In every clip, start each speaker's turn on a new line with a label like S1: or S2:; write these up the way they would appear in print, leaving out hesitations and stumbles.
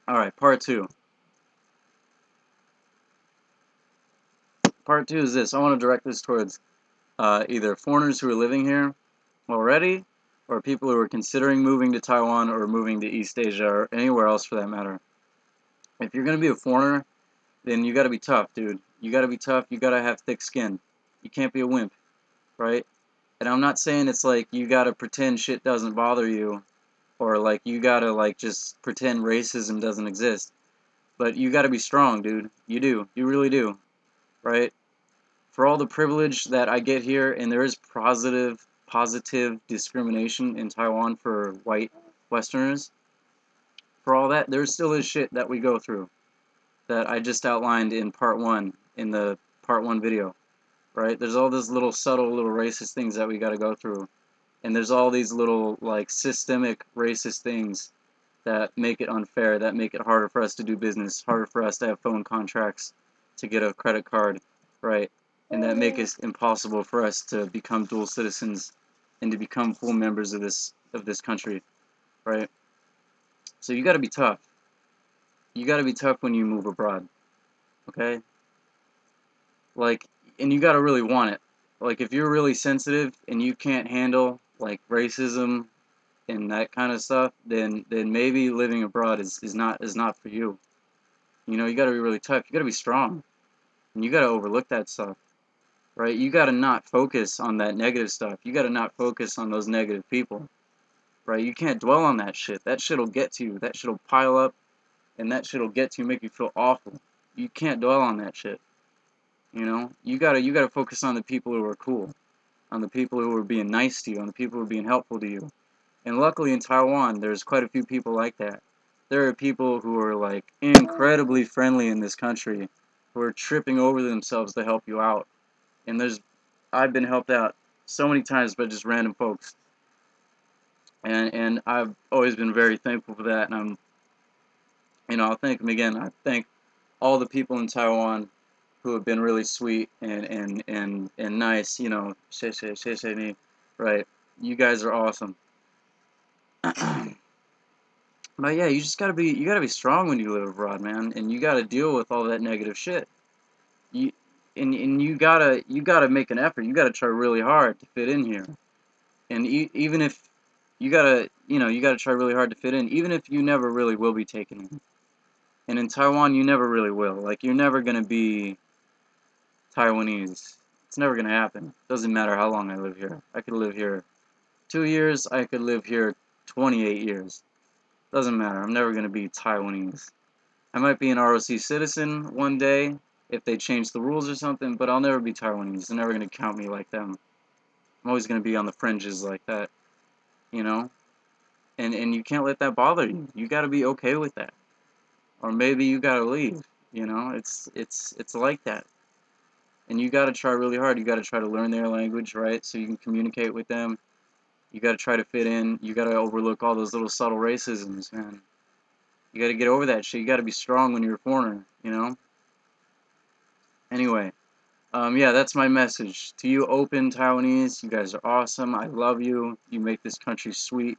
S1: Alright, part two. Part two is this. I want to direct this towards either foreigners who are living here already, or people who are considering moving to Taiwan or moving to East Asia or anywhere else for that matter. If you're going to be a foreigner, then you got to be tough, dude. You got to be tough. You got to have thick skin. You can't be a wimp, right? And I'm not saying it's like you got to pretend shit doesn't bother you, or like you got to like just pretend racism doesn't exist. But you got to be strong, dude. You do. You really do, right? For all the privilege that I get here, and there is positive discrimination in Taiwan for white Westerners, for all that, there still is shit that we go through that I just outlined in part one, in the part one video, right? There's all these little subtle little racist things that we got to go through, and there's all these little like systemic racist things that make it unfair, that make it harder for us to do business, harder for us to have phone contracts, to get a credit card, right? And that make it impossible for us to become dual citizens and to become full members of this country, right? So you got to be tough. You got to be tough when you move abroad, okay? Like, and you got to really want it. Like, if you're really sensitive and you can't handle like racism and that kind of stuff, then maybe living abroad is not for you. You know, you got to be really tough. You got to be strong, and you got to overlook that stuff, right? You got to not focus on that negative stuff. You got to not focus on those negative people, right? You can't dwell on that shit. That shit'll get to you. That shit'll pile up, and that shit'll get to you, make you feel awful. You can't dwell on that shit. You know, you gotta focus on the people who are cool, on the people who are being nice to you, on the people who are being helpful to you. And luckily in Taiwan, there's quite a few people like that. There are people who are like incredibly friendly in this country, who are tripping over themselves to help you out. And I've been helped out so many times by just random folks, and I've always been very thankful for that. And I'll thank them again. I thank all the people in Taiwan who have been really sweet and nice. You know, 谢谢你, right? You guys are awesome. But yeah, you gotta be strong when you live abroad, man, and you gotta deal with all that negative shit. You and you gotta make an effort. You gotta try really hard to fit in here, and even if you gotta try really hard to fit in, even if you never really will be taken in. And in Taiwan, you never really will. Like, you're never gonna be Taiwanese. It's never gonna happen. Doesn't matter how long I live here. I could live here 2 years. I could live here 28 years. Doesn't matter. I'm never gonna be Taiwanese. I might be an ROC citizen one day if they change the rules or something, but I'll never be Taiwanese. They're never going to count me like them. I'm always going to be on the fringes like that, you know? And you can't let that bother you. You got to be okay with that. Or maybe you got to leave, you know? It's like that. And you got to try really hard. You got to try to learn their language, right? So you can communicate with them. You got to try to fit in. You got to overlook all those little subtle racisms, man. You got to get over that shit. You got to be strong when you're a foreigner, you know? Anyway, yeah, that's my message. To you open Taiwanese, you guys are awesome. I love you. You make this country sweet.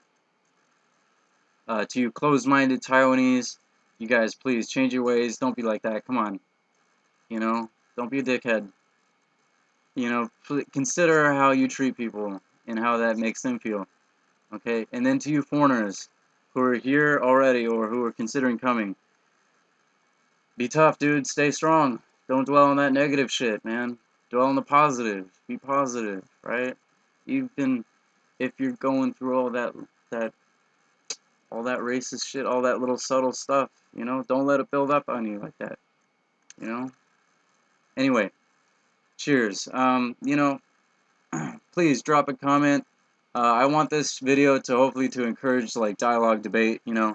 S1: To you closed-minded Taiwanese, you guys, please change your ways. Don't be like that. Come on. You know, don't be a dickhead. You know, consider how you treat people and how that makes them feel. Okay? And then to you foreigners who are here already or who are considering coming, be tough, dude. Stay strong. Don't dwell on that negative shit, man. Dwell on the positive. Be positive, right? Even if you're going through that all that racist shit, all that little subtle stuff, you know, don't let it build up on you like that. You know? Anyway, cheers. You know, please drop a comment. I want this video to hopefully to encourage like dialogue, debate, you know.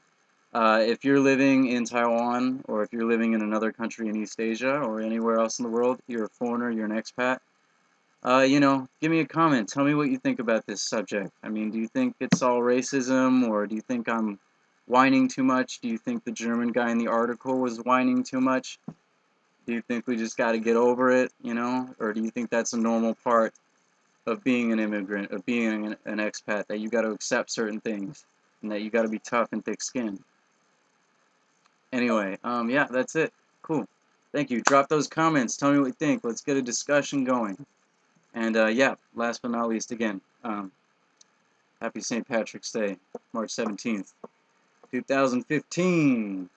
S1: If you're living in Taiwan, or if you're living in another country in East Asia, or anywhere else in the world, you're a foreigner, you're an expat, you know, give me a comment. Tell me what you think about this subject. I mean, do you think it's all racism, or do you think I'm whining too much? Do you think the German guy in the article was whining too much? Do you think we just got to get over it, you know? Or do you think that's a normal part of being an immigrant, of being an expat, that you got to accept certain things, and that you got to be tough and thick-skinned? Anyway, yeah, that's it. Cool. Thank you. Drop those comments. Tell me what you think. Let's get a discussion going. And yeah, last but not least, again, happy St. Patrick's Day, March 17th, 2015.